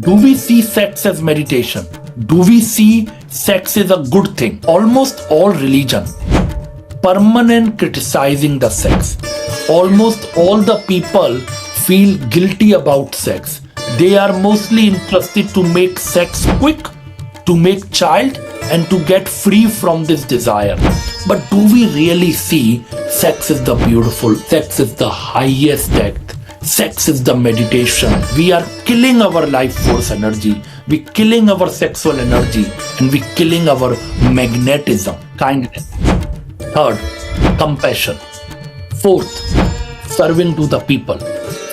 Do we see sex as meditation? Do we see sex as a good thing? Almost all religion permanent criticizing the sex. Almost all the people feel guilty about sex. They are mostly interested to make sex quick, to make child, and to get free from this desire. But do we really see sex is the beautiful, sex is the highest act, sex is the meditation? We are killing our life force energy, we killing our sexual energy, and we killing our magnetism, kindness. Third, compassion. Fourth, serving to the people.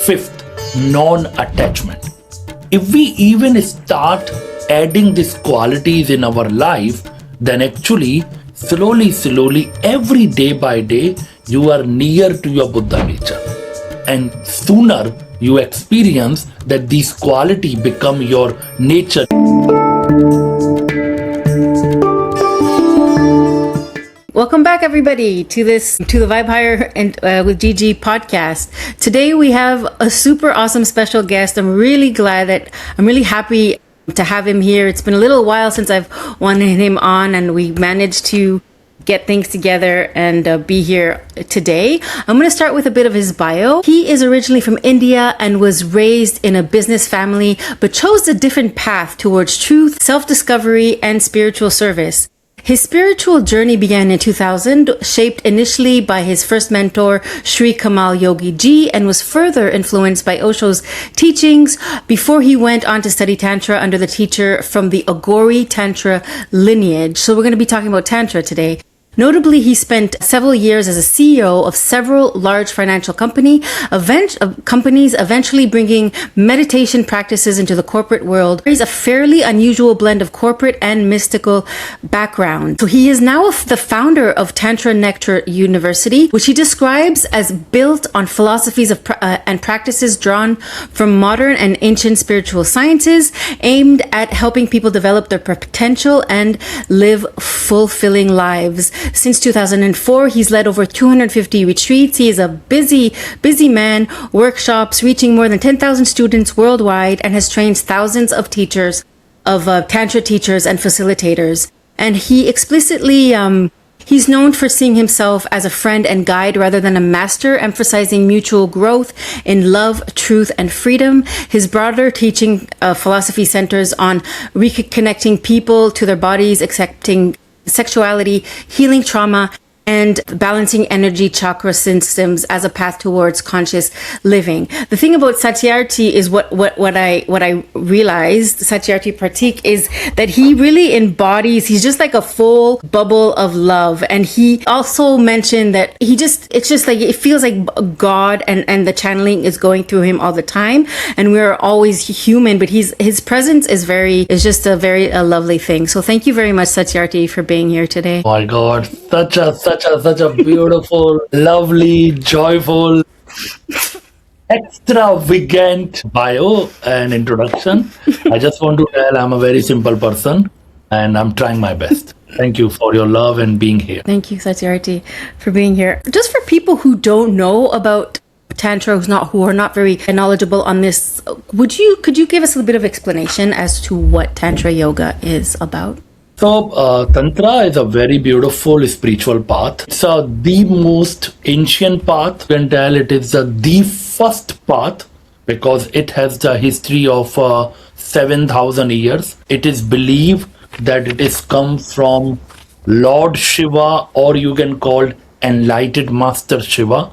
Fifth, non-attachment. If we even start adding these qualities in our life, then actually, slowly, every day by day, you are near to your Buddha nature. And sooner you experience that these qualities become your nature. Welcome back, everybody, to the Vibe Higher and with Gigi podcast. Today we have a super awesome special guest. I'm really happy to have him here. It's been a little while since I've wanted him on, and we managed to get things together and be here today. I'm going to start with a bit of his bio. He is originally from India and was raised in a business family, but chose a different path towards truth, self-discovery, and spiritual service. His spiritual journey began in 2000, shaped initially by his first mentor, Sri Kamal Yogi Ji, and was further influenced by Osho's teachings before he went on to study Tantra under the teacher from the Agori Tantra lineage. So we're going to be talking about Tantra today. Notably, he spent several years as a CEO of several large financial companies, eventually bringing meditation practices into the corporate world. He's a fairly unusual blend of corporate and mystical background. So he is now the founder of Tantranectar University, which he describes as built on philosophies and practices drawn from modern and ancient spiritual sciences, aimed at helping people develop their potential and live fulfilling lives. Since 2004, he's led over 250 retreats. He is a busy man, workshops reaching more than 10,000 students worldwide, and has trained thousands of teachers, Tantra teachers and facilitators. And he explicitly, he's known for seeing himself as a friend and guide rather than a master, emphasizing mutual growth in love, truth, and freedom. His broader teaching philosophy centers on reconnecting people to their bodies, accepting sexuality, healing trauma, and balancing energy chakra systems as a path towards conscious living. The thing about satyarthi is what I realized, satyarthiprateek, is that he really embodies, he's just like a full bubble of love. And he also mentioned that it's just like, it feels like God and the channeling is going through him all the time. And we're always human, but his presence is just a very lovely thing. So thank you very much, Satyarthi, for being here today. Oh my God, such a beautiful, lovely, joyful, extravagant bio and introduction. I just want to tell I'm a very simple person and I'm trying my best. Thank you for your love and being here. Thank you, Satyarthi, for being here. Just for people who don't know about Tantra, who are not very knowledgeable on this, could you give us a bit of explanation as to what Tantra yoga is about? So, Tantra is a very beautiful spiritual path. It's the most ancient path. You can tell it is the first path because it has the history of 7,000 years. It is believed that it is come from Lord Shiva, or you can call enlightened Master Shiva,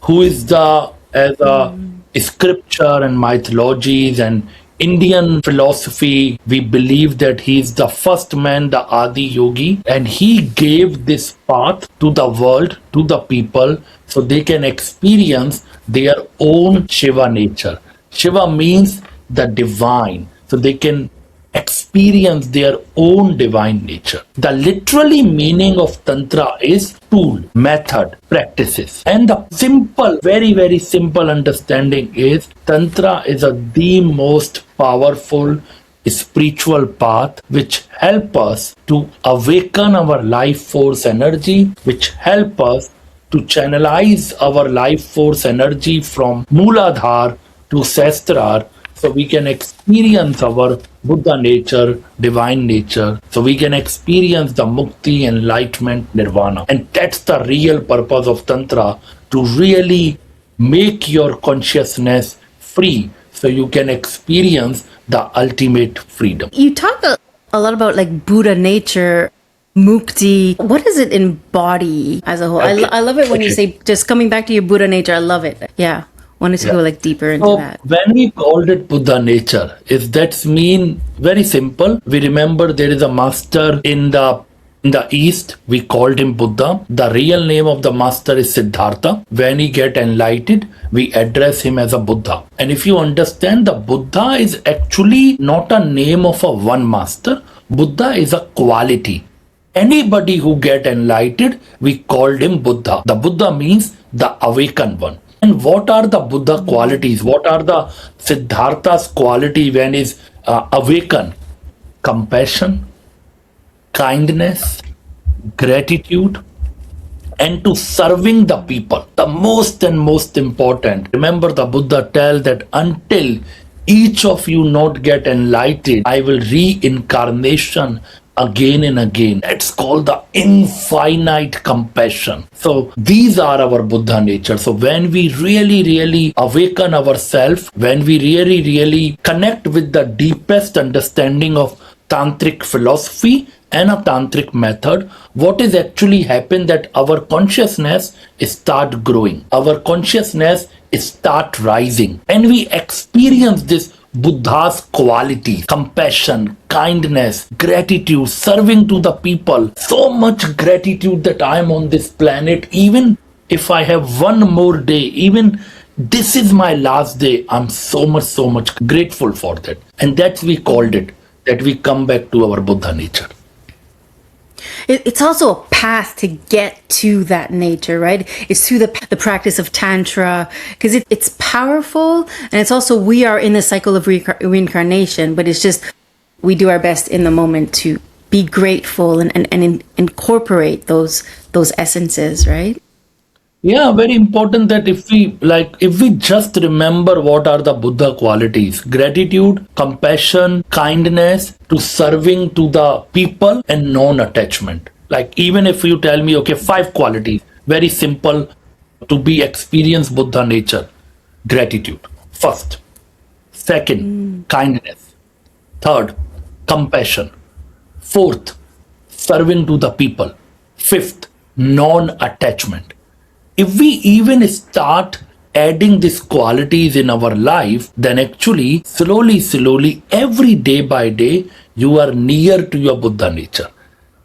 who is as a scripture and mythologies and Indian philosophy, we believe that he is the first man, the Adi Yogi, and he gave this path to the world, to the people, so they can experience their own Shiva nature. Shiva means the divine, so they can experience their own divine nature. The literally meaning of Tantra is tool, method, practices. And the simple, very simple understanding is Tantra is the most powerful spiritual path which help us to awaken our life force energy, which help us to channelize our life force energy from Muladhara to Sahasrara So we can experience our Buddha nature, divine nature. So we can experience the Mukti, enlightenment, nirvana. And that's the real purpose of Tantra, to really make your consciousness free so you can experience the ultimate freedom. You talk a lot about like Buddha nature, Mukti. What does it embody as a whole? Okay. I love it when you Okay. say, just coming back to your Buddha nature. I love it. Yeah. Wanted to go like deeper into So that. when we called it Buddha nature, if that's mean very simple, we remember there is a master in the East. We called him Buddha. The real name of the master is Siddhartha. When he get enlightened, we address him as a Buddha. And if you understand, the Buddha is actually not a name of a one master. Buddha is a quality. Anybody who get enlightened, we called him Buddha. The Buddha means the awakened one. And what are the Buddha qualities? What are the Siddhartha's quality when is awakened? Compassion, kindness, gratitude, and to serving the people. The most and most important. Remember, the Buddha tell that until each of you not get enlightened, I will reincarnation again and again. That's called the infinite compassion. So these are our Buddha nature. So when we really, really awaken ourselves, when we really, really connect with the deepest understanding of tantric philosophy and a tantric method, what is actually happen that our consciousness start growing, our consciousness start rising, and we experience this Buddha's quality: compassion, kindness, gratitude, serving to the people. So much gratitude that I am on this planet. Even if I have one more day, even this is my last day, I'm so much grateful for that. And that's we called it, that we come back to our Buddha nature. It's also a path to get to that nature, right? It's through the practice of Tantra, because it's powerful, and it's also, we are in the cycle of reincarnation, but it's just, we do our best in the moment to be grateful and incorporate those essences, right? Yeah, very important that if we just remember what are the Buddha qualities: gratitude, compassion, kindness, to serving to the people, and non-attachment. Like, even if you tell me, okay, 5 qualities, very simple to be experience Buddha nature: gratitude, first; second, kindness; third, compassion; fourth, serving to the people; fifth, non-attachment. If we even start adding these qualities in our life, then actually slowly, every day by day, you are near to your Buddha nature.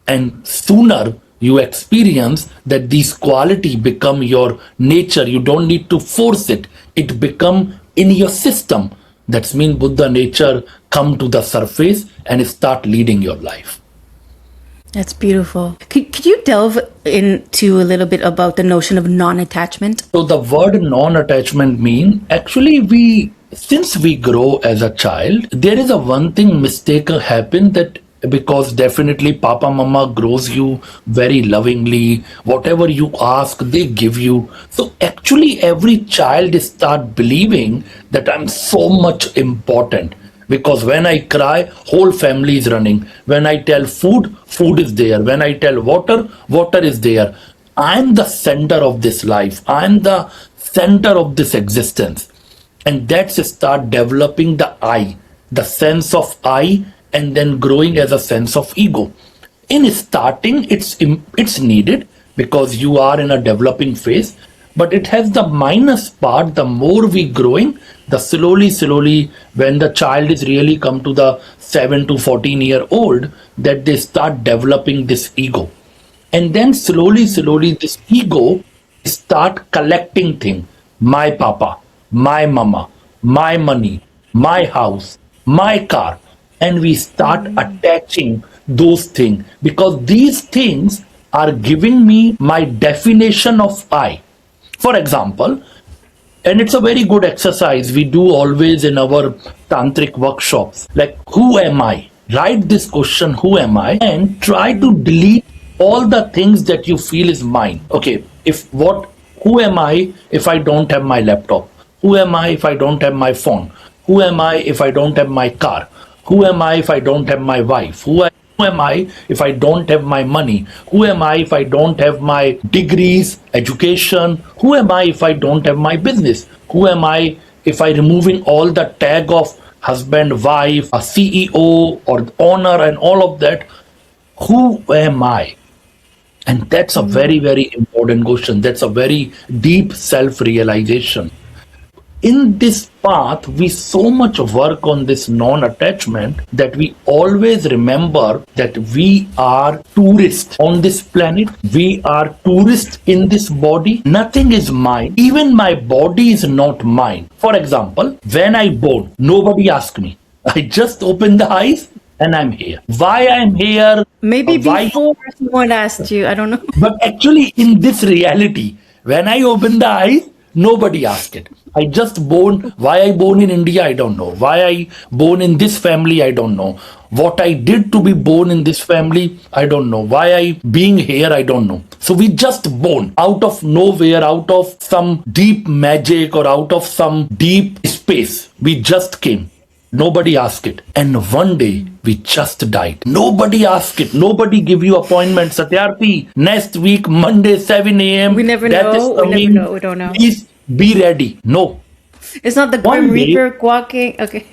And sooner you experience that these qualities become your nature. You don't need to force it. It become in your system. That's mean Buddha nature come to the surface and start leading your life. That's beautiful. Could you delve into a little bit about the notion of non-attachment? So the word non-attachment mean, actually, since we grow as a child, there is a one thing mistake happen, that because definitely Papa Mama grows you very lovingly, whatever you ask they give you. So actually every child start believing that I'm so much important, because when I cry, whole family is running. When I tell food, food is there. When I tell water, water is there. I'm the center of this life. I'm the center of this existence. And that's start developing the I, the sense of I, and then growing as a sense of ego. In starting, it's needed because you are in a developing phase, but it has the minus part. The more we growing, the slowly, when the child is really come to the 7 to 14-year old, that they start developing this ego. And then slowly, this ego start collecting things: my papa, my mama, my money, my house, my car. And we start attaching those things, because these things are giving me my definition of I. For example, and it's a very good exercise we do always in our tantric workshops, like, who am I? Write this question, who am I? And try to delete all the things that you feel is mine. Okay, who am I if I don't have my laptop? Who am I if I don't have my phone? Who am I if I don't have my car? Who am I if I don't have my wife? Who am I if I don't have my money? Who am I if I don't have my degrees, education? Who am I if I don't have my business? Who am I if I removing all the tag of husband, wife, a CEO or owner and all of that? Who am I? And that's a very, very important question. That's a very deep self realization. In this path, we so much work on this non attachment that we always remember that we are tourists on this planet. We are tourists in this body. Nothing is mine. Even my body is not mine. For example, when I born, nobody asked me. I just open the eyes and I'm here. Why I'm here? Maybe Why? before someone asked you, I don't know. But actually, in this reality, when I open the eyes, nobody asked it. I just born. Why I born in India, I don't know. Why I born in this family, I don't know. What I did to be born in this family, I don't know. Why I being here, I don't know. So we just born out of nowhere, out of some deep magic or out of some deep space. We just came. Nobody asked it. And one day we just died. Nobody asked it. Nobody give you appointment. Satyarthi, next week, Monday, 7 a.m. We never death is know. We never coming. know. We don't know. Please be ready. No. It's not the One Grim day- Reaper walking. Okay.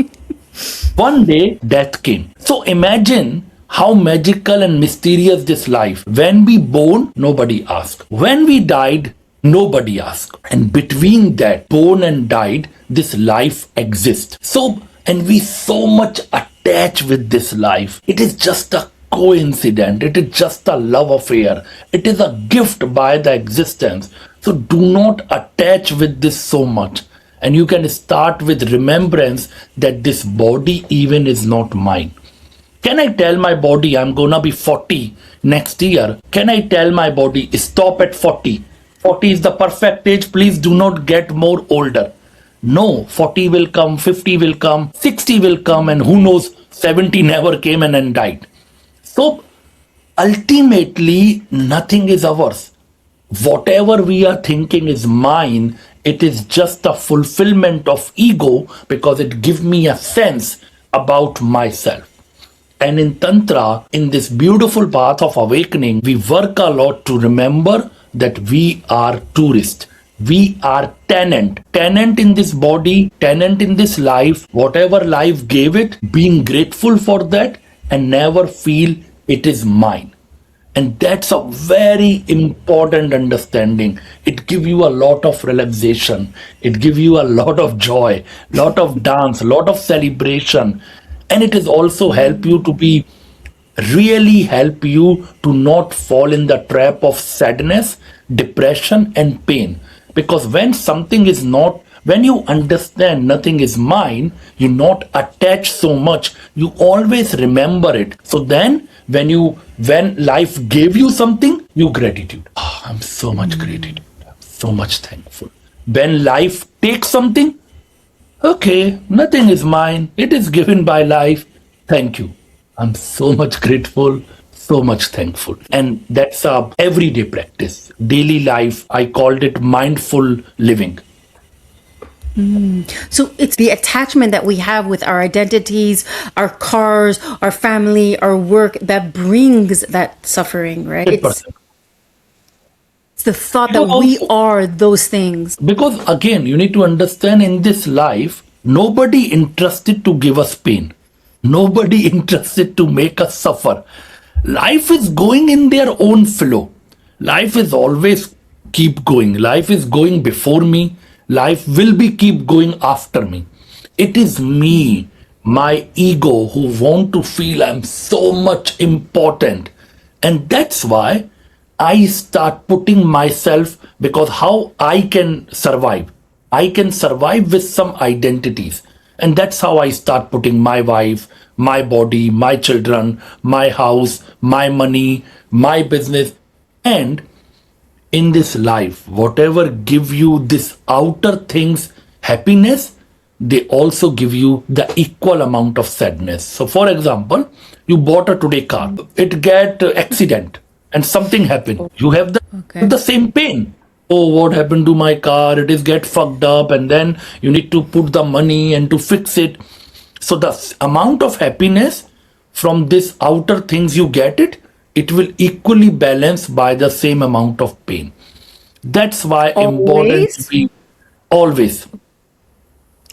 One day death came. So imagine how magical and mysterious this life. When we born, nobody asked. When we died, nobody asked. And between that, born and died, this life exists. So, and we so much attach with this life. It is just a coincidence. It is just a love affair. It is a gift by the existence. So do not attach with this so much. And you can start with remembrance that this body even is not mine. Can I tell my body I'm gonna be 40 next year? Can I tell my body stop at 40? 40 is the perfect age. Please do not get more older. No, 40 will come, 50 will come, 60 will come, and who knows, 70 never came and then died. So ultimately, nothing is ours. Whatever we are thinking is mine, it is just a fulfillment of ego because it gives me a sense about myself. And in Tantra, in this beautiful path of awakening, we work a lot to remember that we are tourists. We are tenant. Tenant in this body, tenant in this life, whatever life gave it, being grateful for that and never feel it is mine. And that's a very important understanding. It gives you a lot of relaxation. It gives you a lot of joy, lot of dance, lot of celebration. And it is also help you to be really help you to not fall in the trap of sadness, depression and pain. Because when something is not, when you understand nothing is mine, you not attach so much, you always remember it. So then when life gave you something, you gratitude. Oh, I'm so much gratitude. I'm so much thankful. When life takes something, okay, nothing is mine. It is given by life. Thank you. I'm so much grateful, so much thankful. And that's a everyday practice, daily life. I called it mindful living. So it's the attachment that we have with our identities, our cars, our family, our work that brings that suffering, right? It's 100%. the thought You that we also- are those things. Because again, you need to understand in this life, nobody interested to give us pain. Nobody interested to make us suffer. Life is going in their own flow. Life is always keep going. Life is going before me. Life will be keep going after me. It is me, my ego, who want to feel I'm so much important. And that's why I start putting myself, because how I can survive. I can survive with some identities. And that's how I start putting my wife, my body, my children, my house, my money, my business. And in this life, whatever give you this outer things happiness, they also give you the equal amount of sadness. So for example, you bought a today car, it get accident and something happened, you have the Okay. the same pain. oh, what happened to my car? It is get fucked up, and then you need to put the money and to fix it. So the amount of happiness from this outer things you get it will equally balance by the same amount of pain. That's why important to Always? be always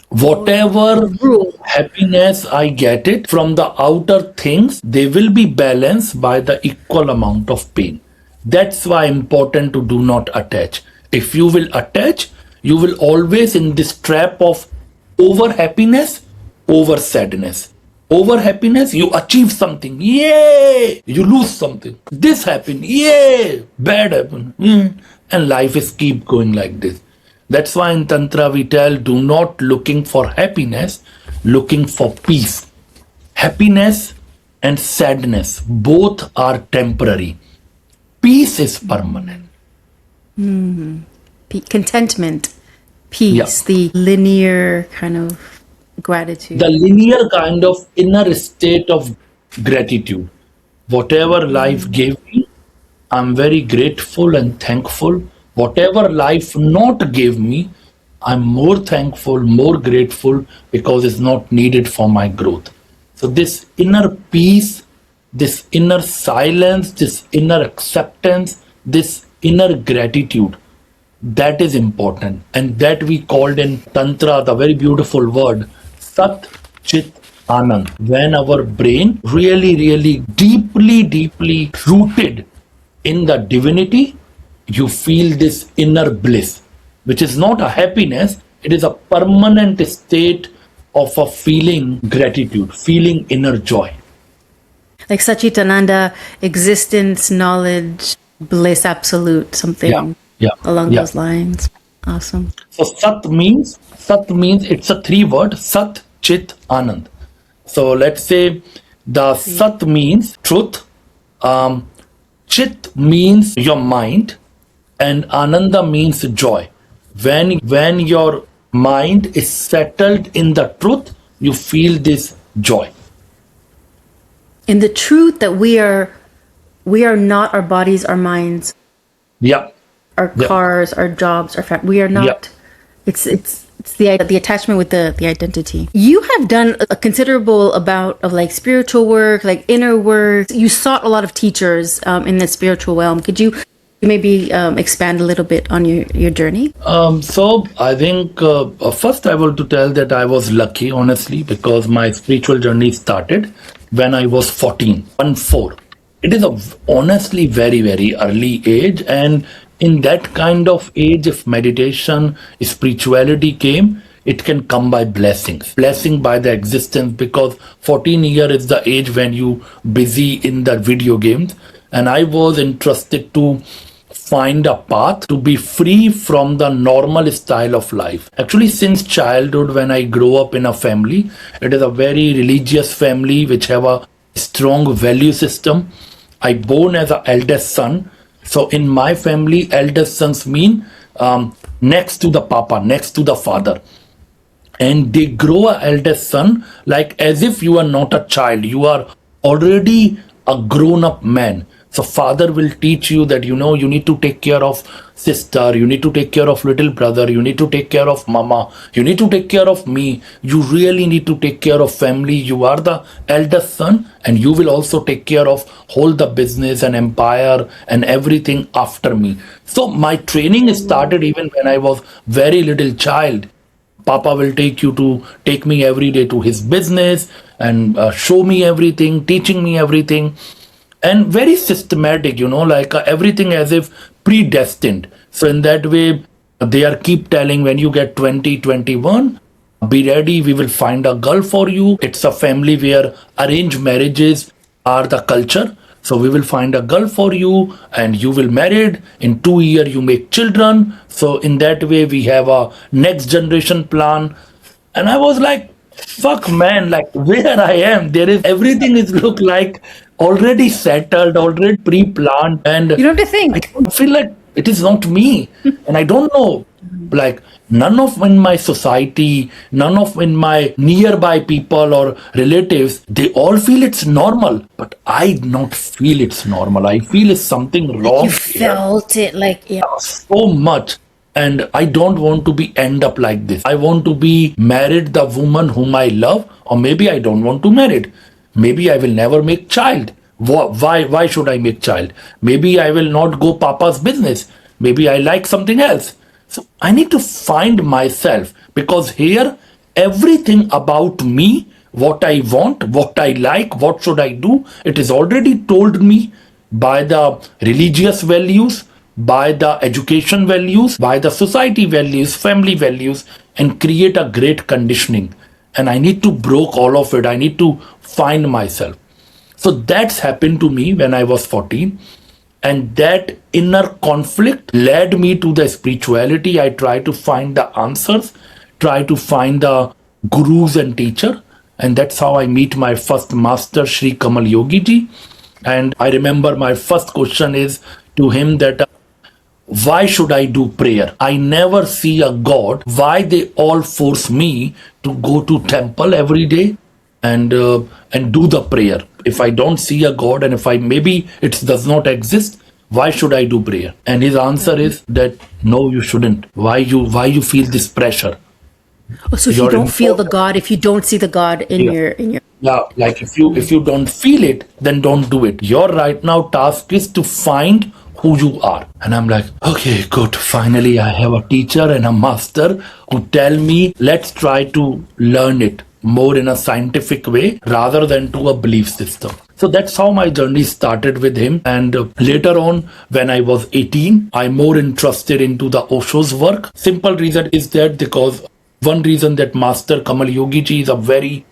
whatever Rule. happiness I get it from the outer things, they will be balanced by the equal amount of pain. That's why important to do not attach. If you will attach, you will always in this trap of over happiness, over sadness. Over happiness, you achieve something, yay! You lose something. This happened, yay! Bad happened, and life is keep going like this. That's why in Tantra we tell do not looking for happiness, looking for peace. Happiness and sadness both are temporary. Peace is permanent. Contentment, Yeah. peace, the linear kind of gratitude. The linear kind of inner state of gratitude. Whatever life gave me, I'm very grateful and thankful. Whatever life not gave me, I'm more thankful, more grateful because it's not needed for my growth. So this inner peace, this inner silence, this inner acceptance, this inner gratitude, that is important. And that we called in Tantra the very beautiful word Sat Chit Anand. When our brain really deeply rooted in the divinity, you feel this inner bliss, which is not a happiness, it is a permanent state of a feeling gratitude, feeling inner joy. Like Sachitananda, existence, knowledge, bliss, absolute, something Yeah, yeah, along yeah. those lines. Awesome. So Sat means it's a three word Sat Chit Anand. So let's say the Sat means truth, Chit means your mind, and Ananda means joy. When your mind is settled in the truth, you feel this joy. In the truth that we are not our bodies, our minds, Yeah, our yeah, cars, our jobs, our family. We are yeah. not. It's the attachment with the identity. You have done a considerable amount of like spiritual work, like inner work. You sought a lot of teachers in the spiritual realm. Could you maybe expand a little bit on your journey? So I think first I want to tell that I was lucky, honestly, because my spiritual journey started when I was 14, 4. It is honestly very early age, and in that kind of age, if meditation, spirituality came, it can come by blessings, blessing by the existence, because 14 year is the age when you busy in the video games, and I was interested to find a path to be free from the normal style of life. Actually, since childhood, when I grew up in a family, it is a very religious family which have a strong value system. I born as a eldest son. So in my family, eldest sons mean next to the papa, next to the father. And they grow a eldest son like as if you are not a child, you are already a grown up man. So father will teach you that you need to take care of sister, you need to take care of little brother, you need to take care of mama, you need to take care of me, you really need to take care of family. You are the eldest son and you will also take care of whole the business and empire and everything after me. So my training started even when I was very little child. Papa will take me every day to his business and show me everything, teaching me everything, and very systematic, like everything as if predestined. So in that way, they are keep telling when you get 20, 21, be ready, we will find a girl for you. It's a family where arranged marriages are the culture. So we will find a girl for you and you will married. In 2 years, you make children. So in that way, we have a next generation plan. And I was like, fuck man, like where I am, there is everything is look like already settled, already pre-planned. And You don't have to I think. don't feel like it is not me. And I don't know Like none of in my society, none of in my nearby people or relatives, they all feel it's normal. But I not feel it's normal. I feel it's something Like you wrong here felt it, like, yeah. so much. And I don't want to be end up like this. I want to be married the woman whom I love, or maybe I don't want to marry. Maybe I will never make child. Why should I make child? Maybe I will not go papa's business. Maybe I like something else. So I need to find myself, because here everything about me, what I want, what I like, what should I do, it is already told me by the religious values, by the education values, by the society values, family values, and create a great conditioning. And I need to break all of it. I need to find myself. So that's happened to me when I was 14. And that inner conflict led me to the spirituality. I try to find the answers, try to find the gurus and teacher. And that's how I meet my first master, Sri Kamal Yogi ji. And I remember my first question is to him that why should I do prayer? I never see a God. Why they all force me to go to temple every day and do the prayer? If I don't see a God, and if I maybe it does not exist, why should I do prayer? And his answer is that no, you shouldn't. Why you feel this pressure? Oh, so if you You're don't feel the important. God, if you don't see the God in Yeah. your Yeah, like if you don't feel it, then don't do it. Your right now task is to find who you are. And I'm like, okay, good. Finally, I have a teacher and a master who tell me, let's try to learn it more in a scientific way rather than to a belief system. So that's how my journey started with him. And later on, when I was 18, I'm more interested into the Osho's work. Simple reason is that because one reason that Master Kamal Yogi ji is a very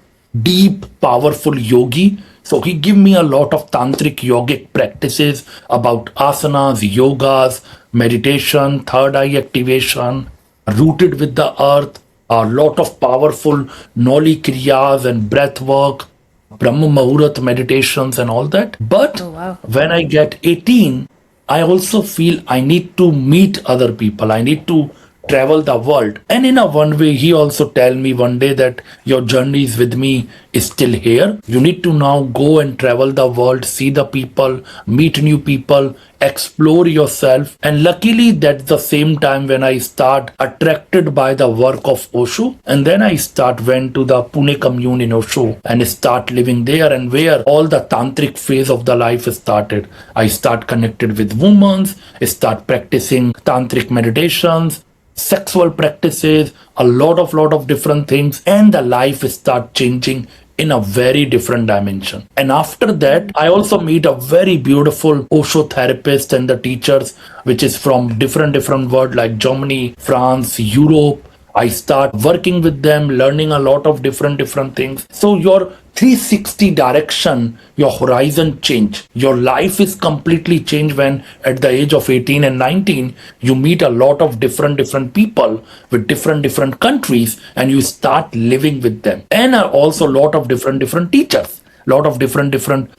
deep, powerful yogi. So he give me a lot of tantric yogic practices about asanas, yogas, meditation, third eye activation, rooted with the earth, a lot of powerful noli kriyas and breath work, Brahma Muhurat meditations and all that. But Oh, wow. when I get 18, I also feel I need to meet other people. I need to travel the world. And in a one way, he also tell me one day that your journeys with me is still here. You need to now go and travel the world, see the people, meet new people, explore yourself. And luckily, that's the same time when I start attracted by the work of Osho. And then I went to the Pune commune in Osho and start living there, and where all the tantric phase of the life started. I start connected with women, start practicing tantric meditations, sexual practices, a lot of different things, and the life start changing in a very different dimension. And after that, I also meet a very beautiful Osho therapist and the teachers, which is from different world like Germany, France, Europe. I start working with them, learning a lot of different things. So your 360 direction, your horizon change. Your life is completely changed when at the age of 18 and 19, you meet a lot of different people with different countries, and you start living with them. And are also a lot of different teachers, lot of different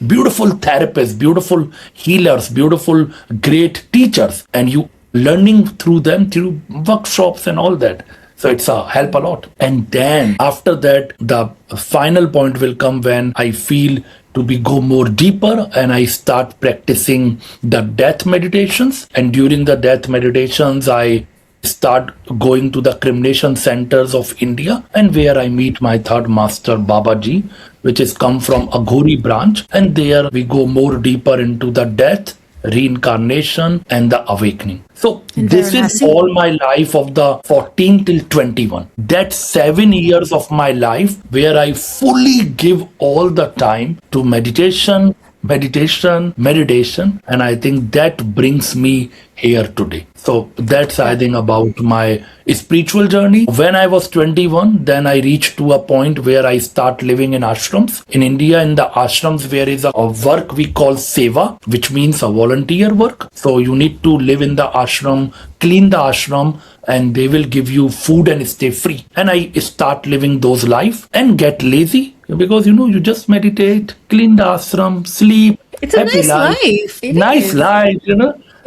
beautiful therapists, beautiful healers, beautiful great teachers, and you learning through them through workshops and all that. So it's a help a lot. And then after that, the final point will come when I feel to be go more deeper, and I start practicing the death meditations. And during the death meditations, I start going to the cremation centers of India, and where I meet my third master Babaji, which is come from Aghori branch. And there we go more deeper into the death, reincarnation, and the awakening. So And this is Varanasi. all my life of the 14 till 21. That's 7 years of my life where I fully give all the time to meditation. And I think that brings me here today. So that's, I think, about my spiritual journey. When I was 21, then I reached to a point where I start living in ashrams. In India, in the ashrams, there is a work we call seva, which means a volunteer work. So you need to live in the ashram, clean the ashram, and they will give you food and stay free. And I start living those life and get lazy, because you just meditate, clean the ashram, sleep, It's a happy nice life. It nice is. life.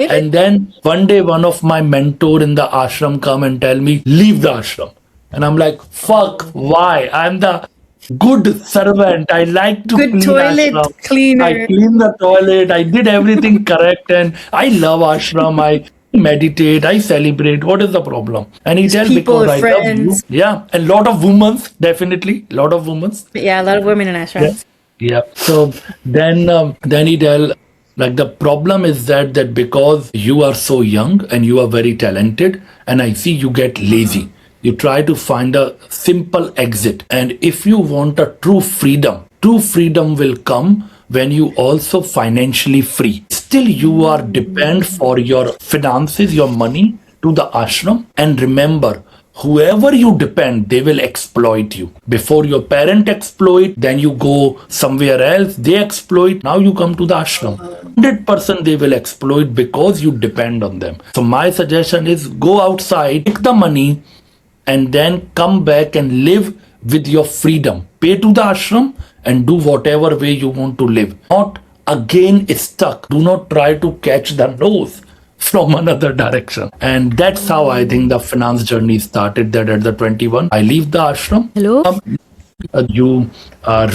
And then one day, one of my mentor in the ashram come and tell me, leave the ashram. And I'm like, fuck, why? I'm the good servant. I like to Good clean toilet ashram. I cleaner. clean the toilet. I did everything correct. And I love ashram. I meditate. I celebrate. What is the problem? And he tell, People because or I love you. friends. Yeah. And lot of women, definitely. Lot of women. Yeah, a lot of women in Yeah. ashrams. Yeah. So then he tell, like, the problem is that because you are so young and you are very talented, and I see you get lazy. You try to find a simple exit. And if you want a true freedom will come when you also financially free. Still you are depend for your finances, your money to the ashram. And remember, whoever you depend, they will exploit you. Before your parent exploit, then you go somewhere else, they exploit, now you come to the ashram. 100% they will exploit because you depend on them. So my suggestion is, go outside, take the money, and then come back and live with your freedom. Pay to the ashram and do whatever way you want to live. Not again stuck. Do not try to catch the nose from another direction. And that's how I think the finance journey started. That at the 21, I leave the ashram. Hello? You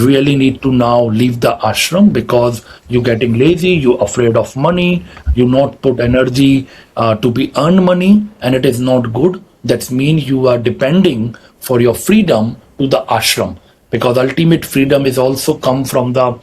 really need to now leave the ashram because you're getting lazy, you're afraid of money, you not put energy to be earn money, and it is not good. That means you are depending for your freedom to the ashram, because ultimate freedom is also come from the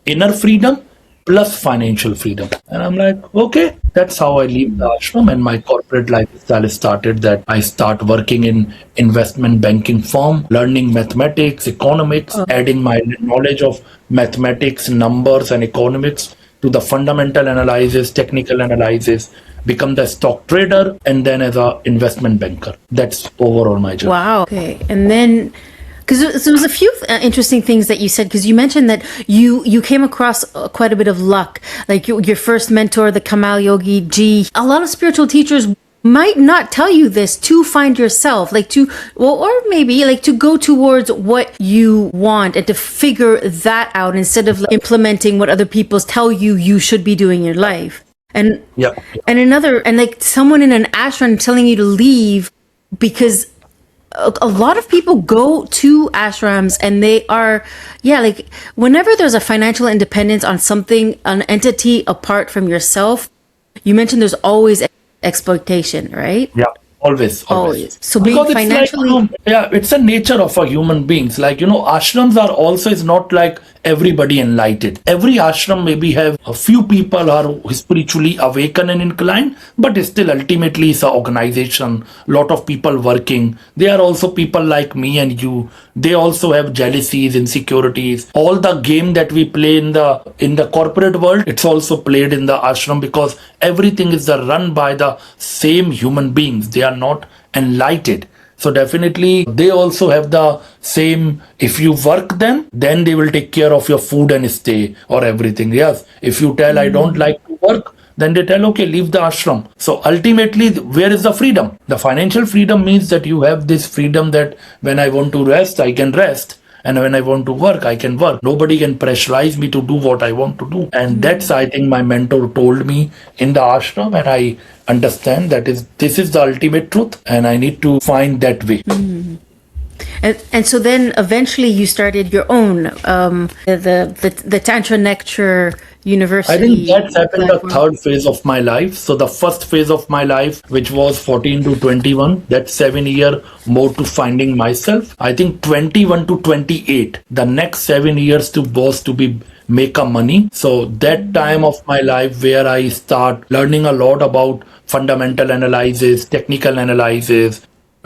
inner freedom plus financial freedom. And I'm like, okay, that's how I leave the ashram, and my corporate lifestyle started. That I start working in investment banking firm, learning mathematics, economics, adding my knowledge of mathematics, numbers, and economics to the fundamental analysis, technical analysis, become the stock trader, and then as a investment banker. That's overall my journey. Wow. Okay. And then, because there was a few interesting things that you said, because you mentioned that you came across quite a bit of luck, like your first mentor, the Kamal Yogi G. A lot of spiritual teachers might not tell you this to find yourself, like or maybe like to go towards what you want and to figure that out instead of like implementing what other people tell you should be doing in your life. And Yeah. and like someone in an ashram telling you to leave, because a lot of people go to ashrams and they are, like whenever there's a financial independence on something, an entity apart from yourself, you mentioned there's always exploitation, right? Yeah, always. So being Because it's financially, like, it's a nature of a human beings. Like, ashrams are also, is not like everybody enlightened. Every ashram maybe have a few people are spiritually awakened and inclined, but still ultimately it's an organization, lot of people working. They are also people like me and you. They also have jealousies, insecurities. All the game that we play in the corporate world, it's also played in the ashram, because everything is run by the same human beings. They are not enlightened. So definitely they also have the same, if you work them, then they will take care of your food and stay or everything. Yes. If you tell I don't like to work, then they tell, okay, leave the ashram. So ultimately, where is the freedom? The financial freedom means that you have this freedom that when I want to rest, I can rest. And when I want to work, I can work. Nobody can pressurize me to do what I want to do. And that's, I think, my mentor told me in the ashram, and I understand this is the ultimate truth, and I need to find that way. and so then eventually you started your own, the tantranectar university. I think that's happened the third phase of my life. So the first phase of my life, which was 14 to 21, that 7 year more to finding myself. I think 21 to 28, the next 7 years was to be make a money. So that time of my life where I start learning a lot about fundamental analysis, technical analysis,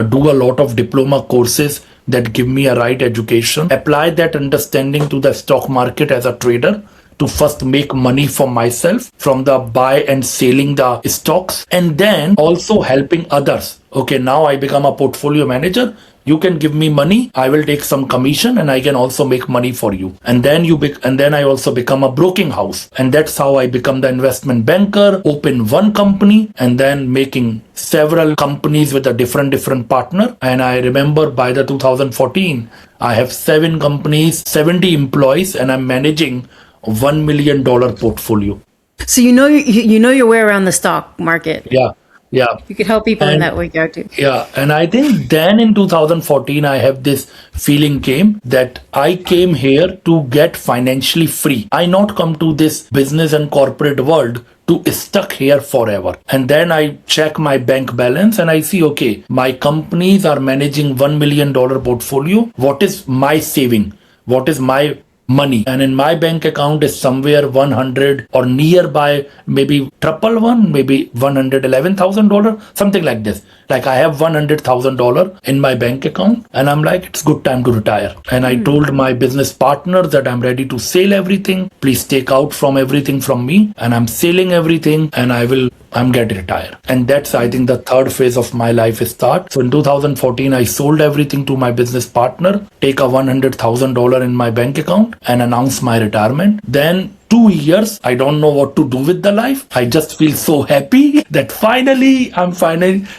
do a lot of diploma courses that give me a right education, apply that understanding to the stock market as a trader, to first make money for myself from the buy and selling the stocks, and then also helping others. Okay, now I become a portfolio manager. You can give me money. I will take some commission, and I can also make money for you. And then I also become a broking house, and that's how I become the investment banker. Open one company, and then making several companies with a different partner. And I remember by the 2014, I have 7 companies, 70 employees, and I'm managing $1 million portfolio. So you know your way around the stock market. Yeah, yeah. You could help people in And that regard too. yeah, and I think then in 2014, I have this feeling came that I came here to get financially free. I not come to this business and corporate world to stuck here forever. And then I check my bank balance and I see, okay, my companies are managing $1 million portfolio. What is my saving? What is my money? And in my bank account is somewhere 100 or nearby, maybe triple one, maybe $111,000, something like this. Like I have $100,000 in my bank account, and I'm like, it's good time to retire. And I told my business partner that I'm ready to sell everything. Please take out from everything from me, and I'm selling everything, and I'm getting retired. And that's, I think, the third phase of my life start. So in 2014, I sold everything to my business partner, take a $100,000 in my bank account, and announce my retirement. Then 2 years, I don't know what to do with the life. I just feel so happy that finally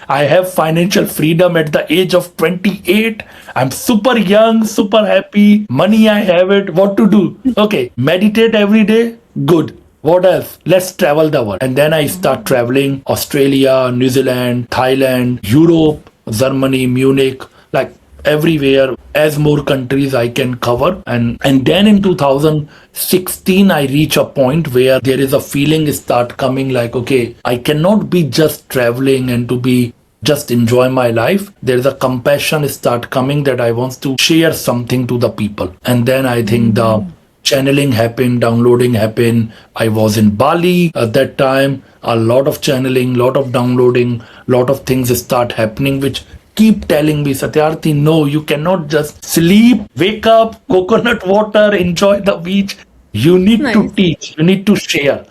I have financial freedom at the age of 28. I'm super young, super happy. Money, I have it. What to do? Okay, meditate every day. Good. What else? Let's travel the world. And then I start traveling Australia, New Zealand, Thailand, Europe, Germany, Munich, like everywhere, as more countries I can cover. And then in 2016, I reach a point where there is a feeling start coming like, okay, I cannot be just traveling and to be just enjoy my life. There's a compassion start coming that I want to share something to the people. And then I think the channeling happened, downloading happened. I was in Bali at that time. A lot of channeling, lot of downloading, lot of things start happening which keep telling me, Satyarthi, no, you cannot just sleep, wake up, coconut water, enjoy the beach. You need to teach, you need to share.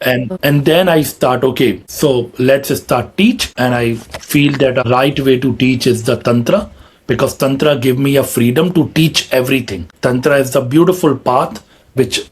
And then I start, okay, so let's start teach. And I feel that a right way to teach is the Tantra, because Tantra give me a freedom to teach everything. Tantra is the beautiful path which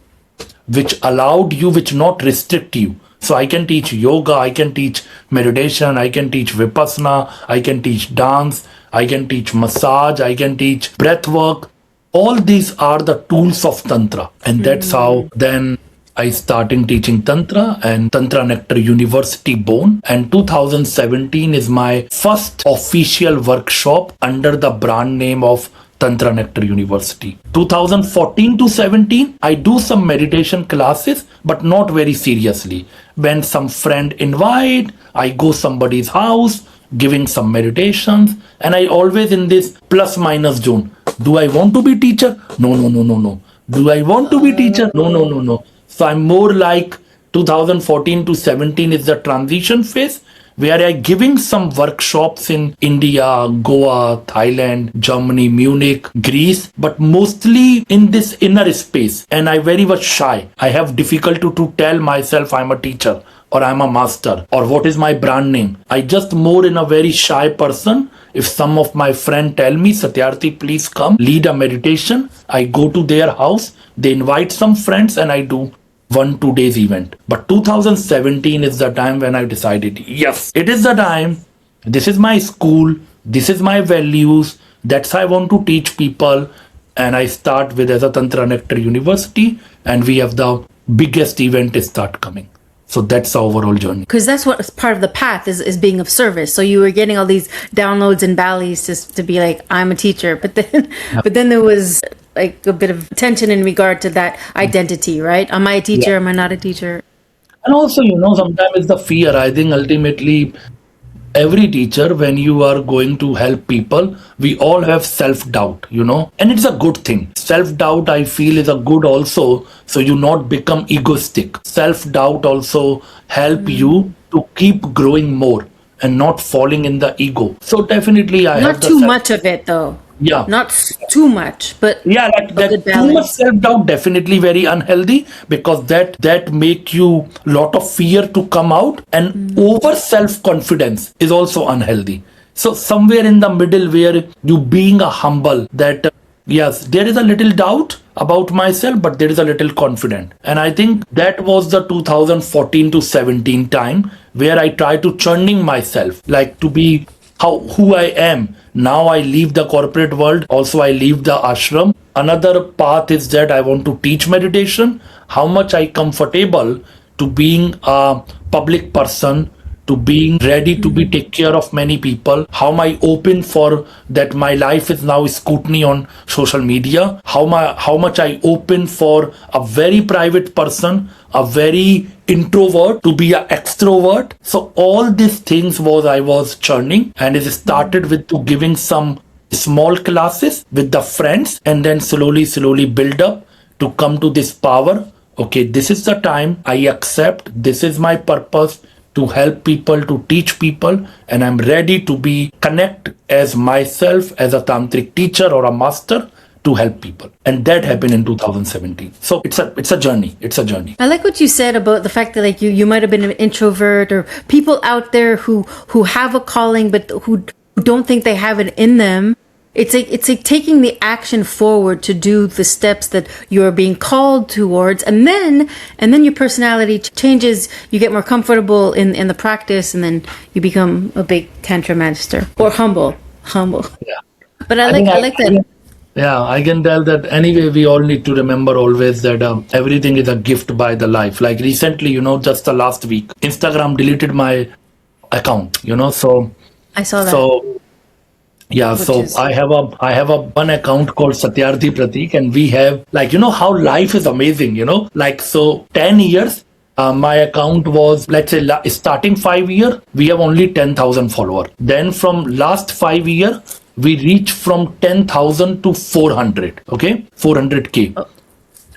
allowed you, which not restrict you. So I can teach yoga, I can teach meditation, I can teach vipassana, I can teach dance, I can teach massage, I can teach breath work. All these are the tools of Tantra. And that's how then I started teaching Tantra and Tantranectar University born. And 2017 is my first official workshop under the brand name of Tantranectar University. 2014 to 17, I do some meditation classes, but not very seriously. When some friend invite, I go somebody's house, giving some meditations, and I always in this plus minus zone. Do I want to be teacher? No, no, no, no, no. Do I want to be teacher? No, no, no, no. So I'm more like 2014 to 17 is the transition phase where I giving some workshops in India, Goa, Thailand, Germany, Munich, Greece, but mostly in this inner space. And I very much shy. I have difficulty to tell myself I'm a teacher or I'm a master or what is my brand name. I just more in a very shy person. If some of my friend tell me, Satyarthi, please come lead a meditation, I go to their house, they invite some friends and I do 1-2 days event. But 2017 is the time when I decided, yes, it is the time. This is my school. This is my values. That's how I want to teach people. And I start with as a Tantranectar University, and we have the biggest event start coming. So that's the overall journey. Because that's what part of the path is being of service. So you were getting all these downloads and Balis just to be like, I'm a teacher. But then there was like a bit of tension in regard to that identity, right? Am I a teacher? Yeah. Am I not a teacher? And also, sometimes it's the fear. I think ultimately every teacher, when you are going to help people, we all have self-doubt, and it's a good thing. Self-doubt, I feel, is a good also, so you not become egoistic. Self-doubt also help you to keep growing more and not falling in the ego. So definitely I have Not too much of it though. Yeah. Not too much, but yeah, that too much self-doubt definitely very unhealthy, because that make you lot of fear to come out, and over self-confidence is also unhealthy. So somewhere in the middle where you being a humble, that yes, there is a little doubt about myself, but there is a little confident. And I think that was the 2014 to 17 time where I try to churning myself, like to be who I am. Now I leave the corporate world. Also, I leave the ashram. Another path is that I want to teach meditation. How much I comfortable to being a public person, to being ready to be take care of many people. How am I open for that? My life is now scrutiny on social media. How much I open for a very private person, a very introvert to be an extrovert. So all these things I was churning, and it started with to giving some small classes with the friends, and then slowly build up to come to this power. Okay, this is the time I accept. This is my purpose, to help people, to teach people, and I'm ready to be connect as myself as a tantric teacher or a master to help people. And that happened in 2017. So it's a journey. It's a journey. I like what you said about the fact that like you might have been an introvert, or people out there who have a calling but who don't think they have it in them. It's like taking the action forward to do the steps that you're being called towards, and then your personality changes. You get more comfortable in the practice, and then you become a big tantra master, or humble. Yeah. But I like that. Yeah, I can tell that anyway. We all need to remember always that everything is a gift by the life. Like recently, just the last week, Instagram deleted my account. So I saw that. Yeah, so I have a one account called Satyarthiprateek, and we have how life is amazing, like so 10 years. My account was, let's say, starting 5 year, we have only 10,000 followers. Then from last 5 year, we reach from 10,000 to 400. Okay, 400K.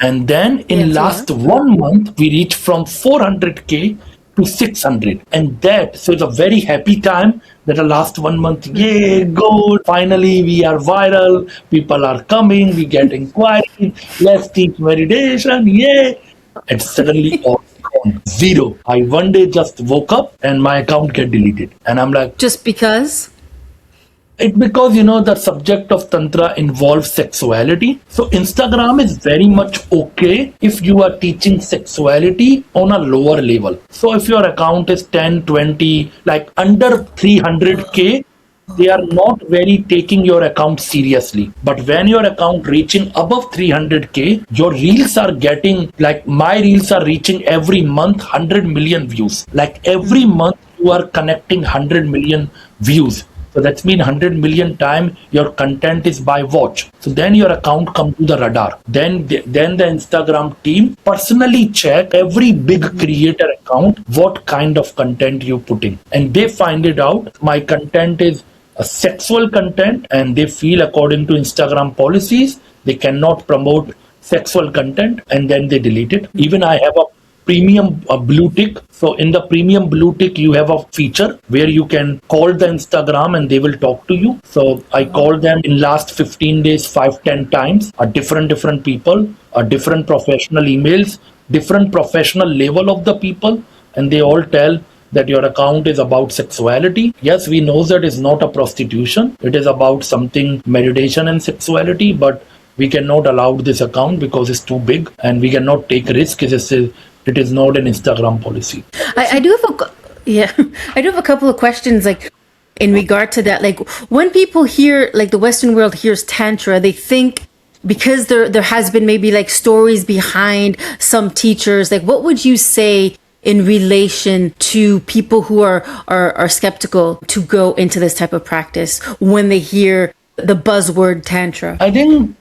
And then in last 1 month, we reach from 400K to 600. And so it's a very happy time that the last 1 month, yay, good. Finally, we are viral. People are coming. We get inquiries. Let's teach meditation. Yay. And suddenly all gone. Zero. I one day just woke up and my account get deleted. And I'm like, just because? It's because the subject of Tantra involves sexuality. So Instagram is very much okay if you are teaching sexuality on a lower level. So if your account is 10, 20, like under 300K, they are not very taking your account seriously. But when your account reaching above 300K, your reels are getting, like my reels are reaching every month 100 million views. Like every month you are connecting 100 million views. So that's mean 100 million time your content is by watch. So then your account come to the radar. Then the Instagram team personally check every big creator account what kind of content you putting, and they find it out. My content is a sexual content, and they feel according to Instagram policies they cannot promote sexual content, and then they delete it. Even I have a premium blue tick. So in the premium blue tick, you have a feature where you can call the Instagram and they will talk to you. So I called them in last 15 days, 5-10 times, a different people, a different professional emails, different professional level of the people. And they all tell that your account is about sexuality. Yes, we know that it's not a prostitution. It is about something meditation and sexuality, but we cannot allow this account because it's too big and we cannot take risk. It is not an Instagram policy. I do have a couple of questions, like in regard to that. Like when people hear, like the Western world hears Tantra, they think because there has been maybe like stories behind some teachers. Like what would you say in relation to people who are skeptical to go into this type of practice when they hear the buzzword Tantra? I think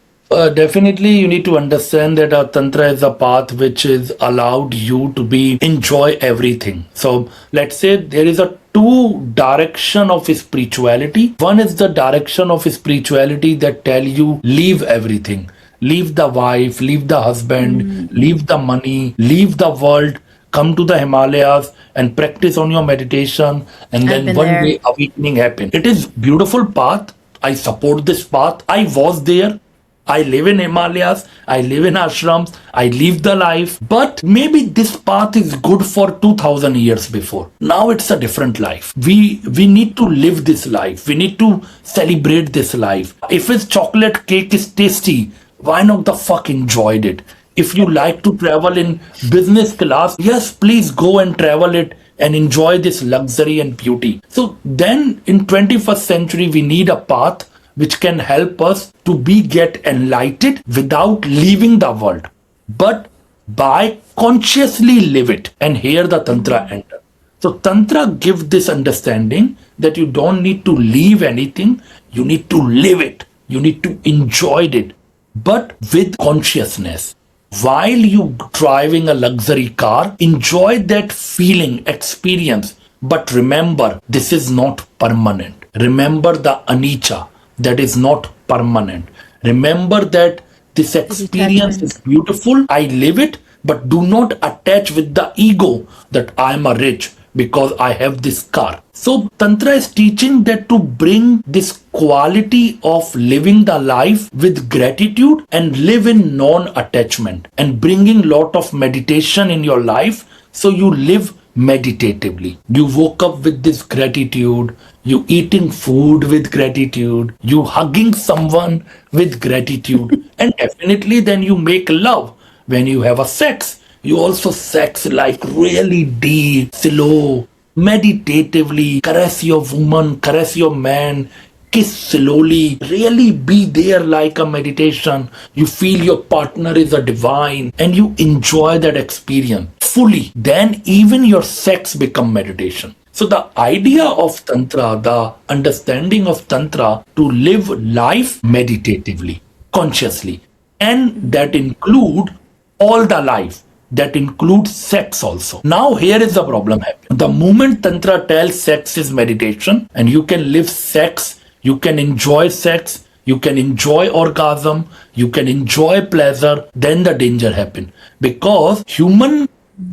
definitely you need to understand that Tantra is a path which is allowed you to enjoy everything. So let's say there is a two direction of spirituality. One is the direction of spirituality that tell you leave everything. Leave the wife, leave the husband, leave the money, leave the world, come to the Himalayas and practice on your meditation, and then one day awakening happen. It is beautiful path. I support this path. I was there. I live in Himalayas, I live in ashrams, I live the life. But maybe this path is good for 2000 years before. Now it's a different life. We need to live this life. We need to celebrate this life. If his chocolate cake is tasty, why not the fuck enjoyed it? If you like to travel in business class, yes, please go and travel it and enjoy this luxury and beauty. So then in 21st century, we need a path which can help us to get enlightened without leaving the world. But by consciously live it. And here the Tantra enter. So Tantra gives this understanding that you don't need to leave anything, you need to live it, you need to enjoy it, but with consciousness. While you driving a luxury car, enjoy that feeling, experience, but remember, this is not permanent. Remember the anicca, that is not permanent. Remember that this experience is beautiful, I live it, but do not attach with the ego that I am a rich because I have this car. So Tantra is teaching that to bring this quality of living the life with gratitude and live in non-attachment and bringing lot of meditation in your life so you live meditatively. You woke up with this gratitude, you eating food with gratitude, you hugging someone with gratitude, and definitely then you make love. When you have a sex, you also sex like really deep, slow, meditatively, caress your woman, caress your man, kiss slowly, really be there like a meditation. You feel your partner is a divine and you enjoy that experience fully. Then even your sex become meditation. So the idea of Tantra, the understanding of Tantra to live life meditatively, consciously, and that include all the life. That includes sex also. Now here is the problem happening. The moment Tantra tells sex is meditation and you can live sex, you can enjoy sex, you can enjoy orgasm, you can enjoy pleasure, then the danger happen. Because human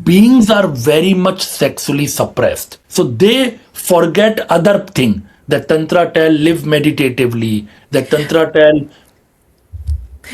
beings are very much sexually suppressed. So they forget other thing. That Tantra tell live meditatively. That Tantra tell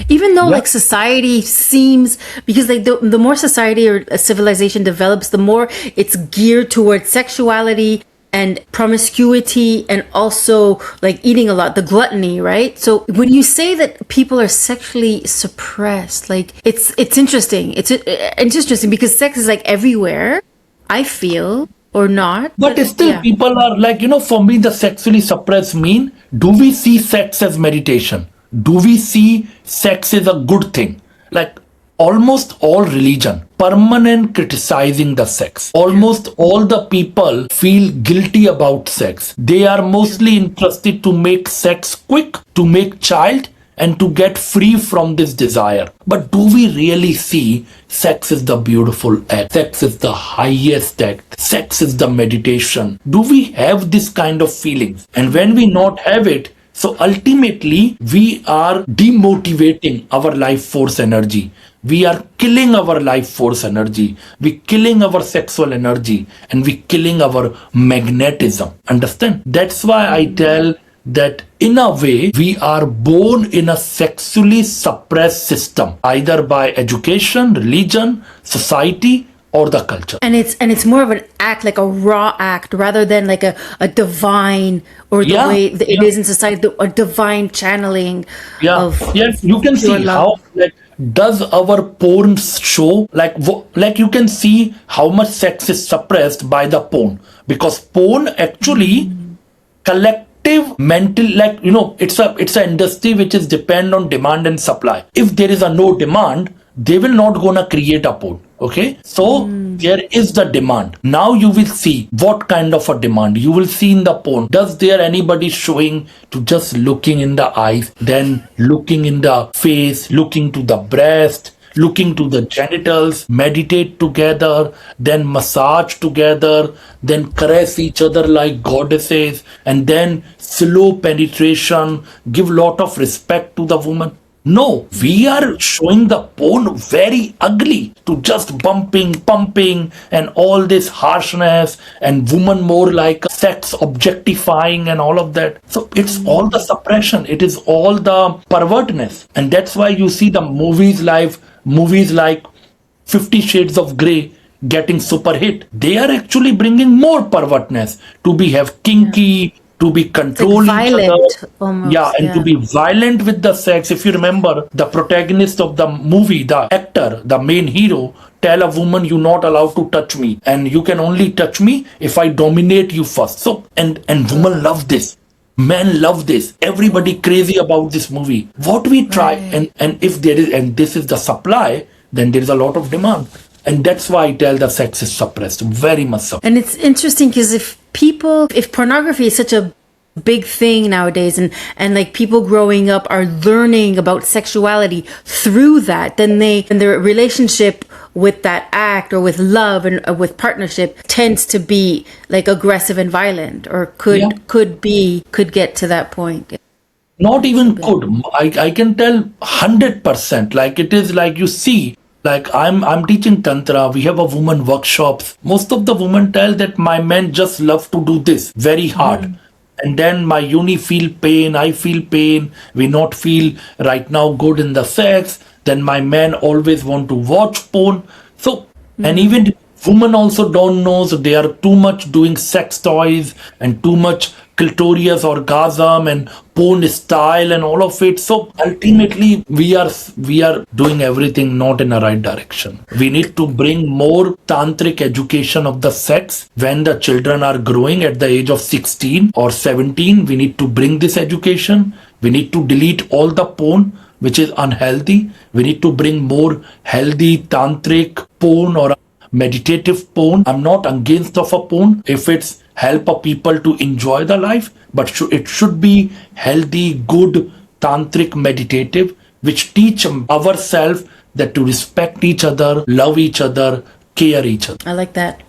even though like society seems, because like the more society or a civilization develops, the more it's geared towards sexuality and promiscuity and also like eating a lot, the gluttony, right? So when you say that people are sexually suppressed, like it's interesting. It's interesting because sex is like everywhere, I feel, or not. But still people are like, for me the sexually suppressed mean, do we see sex as meditation? Do we see sex as a good thing? Like almost all religion, permanent criticizing the sex. Almost all the people feel guilty about sex. They are mostly interested to make sex quick, to make child, and to get free from this desire. But do we really see sex is the beautiful act? Sex is the highest act. Sex is the meditation. Do we have this kind of feelings? And when we not have it, so ultimately, we are demotivating our life force energy. We are killing our life force energy. We killing our sexual energy and we killing our magnetism. Understand? That's why I tell that in a way, we are born in a sexually suppressed system, either by education, religion, society, or the culture. And it's more of an act, like a raw act, rather than like a divine, or the way that it is in society, a divine channeling of you can see love. how does our porn show, like you can see how much sex is suppressed by the porn, because porn actually collective mental, it's a industry which is depend on demand and supply. If there is a no demand, they will not gonna create a porn. Okay, so there is the demand. Now you will see what kind of a demand you will see in the porn. Does there anybody showing to just looking in the eyes, then looking in the face, looking to the breast, looking to the genitals, meditate together, then massage together, then caress each other like goddesses, and then slow penetration, give lot of respect to the woman? No, we are showing the porn very ugly, to just bumping, pumping, and all this harshness, and woman more like sex objectifying and all of that. So it's all the suppression. It is all the pervertness. And that's why you see the movies like 50 Shades of Grey getting super hit. They are actually bringing more pervertness to have kinky, to be controlling each other. Almost, and to be violent with the sex. If you remember, the protagonist of the movie, the actor, the main hero, tell a woman, you're not allowed to touch me, and you can only touch me if I dominate you first. So and women love this. Men love this. Everybody crazy about this movie. What we try, and if there is, and this is the supply, then there is a lot of demand. And that's why I tell the sex is suppressed, very much so. And it's interesting because if pornography is such a big thing nowadays, and like people growing up are learning about sexuality through that, then their relationship with that act or with love and with partnership tends to be like aggressive and violent, or Yeah. could get to that point. Not even could. I can tell 100%. Like it is like you see, like I'm teaching Tantra. We have a woman workshops. Most of the women tell that my men just love to do this very hard. And then my uni feel pain, I feel pain, we not feel right now good in the sex. Then my men always want to watch porn. So and even women also don't know, so they are too much doing sex toys and too much clitorius orgasm and porn style and all of it. So ultimately we are doing everything not in the right direction. We need to bring more tantric education of the sex when the children are growing at the age of 16 or 17. We need to bring this education. We need to delete all the porn which is unhealthy. We need to bring more healthy tantric porn or meditative porn. I'm not against of a porn if it's help a people to enjoy the life, but it should be healthy, good, tantric, meditative, which teach ourselves that to respect each other, love each other, care each other. I like that.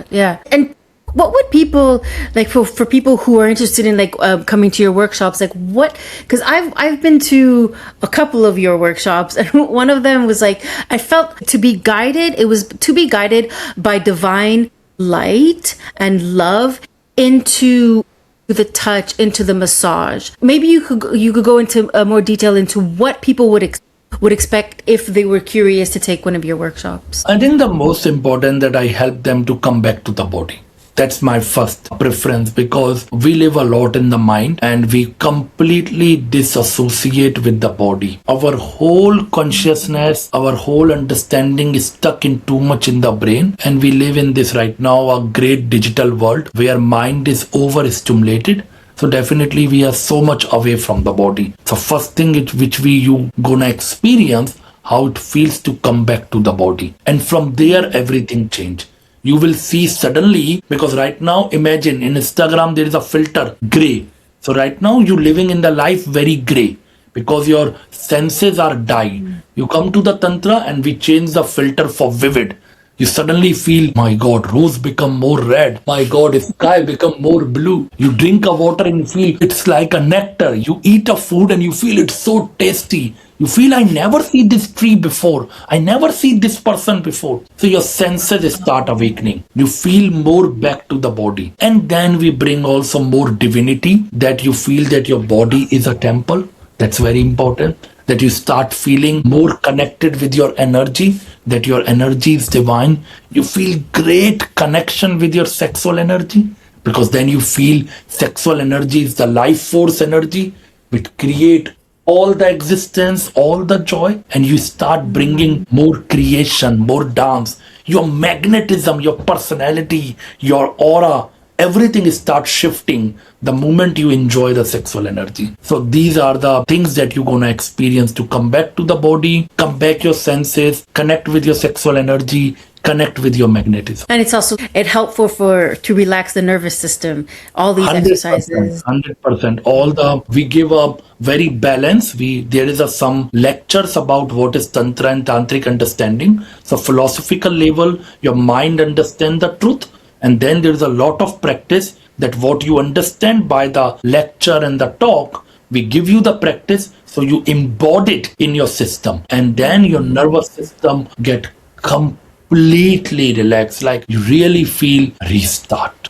Yeah. And what would people like for people who are interested in like coming to your workshops? Like what? Because I've been to a couple of your workshops, and one of them was like I felt to be guided. It was to be guided by divine light and love into the touch, into the massage. Maybe you could go into more detail into what people would expect if they were curious to take one of your workshops. I think the most important that I help them to come back to the body. That's my first preference, because we live a lot in the mind and we completely disassociate with the body. Our whole consciousness, our whole understanding is stuck in too much in the brain, and we live in this right now a great digital world where mind is overstimulated. So definitely we are so much away from the body. So first thing which you gonna experience how it feels to come back to the body, and from there everything change. You will see suddenly, because right now imagine in Instagram there is a filter gray. So right now you living in the life very gray because your senses are dyed. You come to the Tantra and we change the filter for vivid. You suddenly feel, my God, rose become more red. My God, sky become more blue. You drink a water and you feel it's like a nectar. You eat a food and you feel it's so tasty. You feel, I never see this tree before. I never see this person before. So your senses start awakening. You feel more back to the body. And then we bring also more divinity, that you feel that your body is a temple. That's very important. That you start feeling more connected with your energy, that your energy is divine. You feel great connection with your sexual energy, because then you feel sexual energy is the life force energy which create all the existence, all the joy, and you start bringing more creation, more dance, your magnetism, your personality, your aura, everything starts shifting the moment you enjoy the sexual energy. So these are the things that you're gonna experience to come back to the body, come back your senses, connect with your sexual energy, connect with your magnetism. And it's also helpful to relax the nervous system. All these 100%, exercises. 100%. We give a very balance. There is some lectures about what is Tantra and Tantric understanding. So philosophical level, your mind understand the truth. And then there is a lot of practice, that what you understand by the lecture and the talk, we give you the practice so you embody it in your system. And then your nervous system get completely relaxed, like you really feel restart.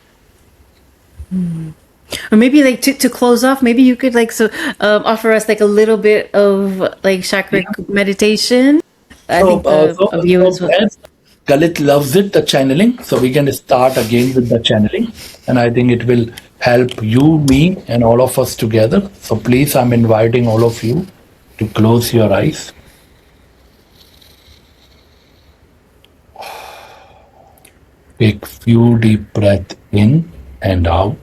Or maybe like to close off, maybe you could offer us like a little bit of like chakra meditation. I think the viewers will. As Galit loves it, the channeling. So we can start again with the channeling. And I think it will help you, me, and all of us together. So please, I'm inviting all of you to close your eyes. Take few deep breaths in and out.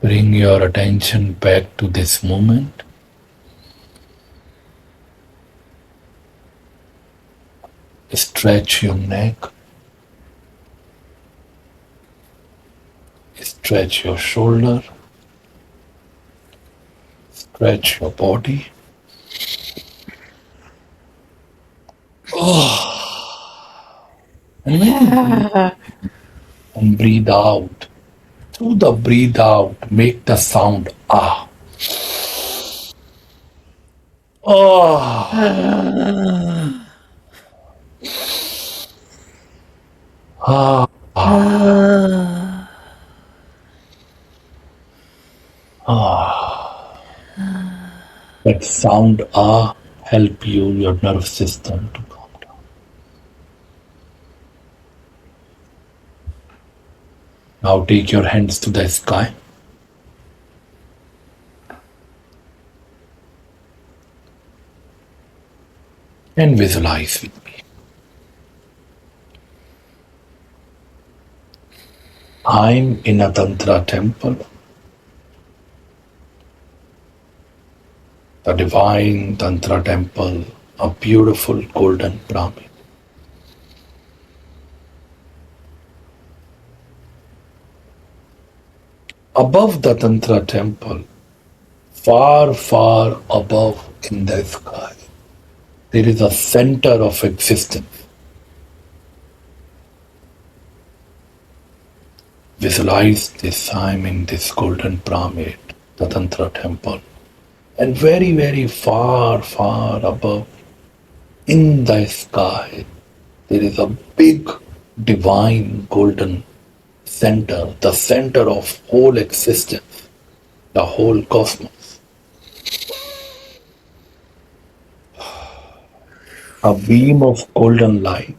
Bring your attention back to this moment. Stretch your neck. Stretch your shoulder. Stretch your body. And when you breathe and breathe out, through the breathe out, make the sound ah. Ah. That sound ah help your nerve system to calm down. Now take your hands to the sky and visualize with me. I'm in a Tantra temple. The divine Tantra temple, a beautiful golden pyramid. Above the Tantra temple, far, far above in the sky, there is a center of existence. Visualize this, I'm in this golden pyramid, the Tantra temple, and very, very far, far above in the sky, there is a big divine golden center, the center of whole existence, the whole cosmos. A beam of golden light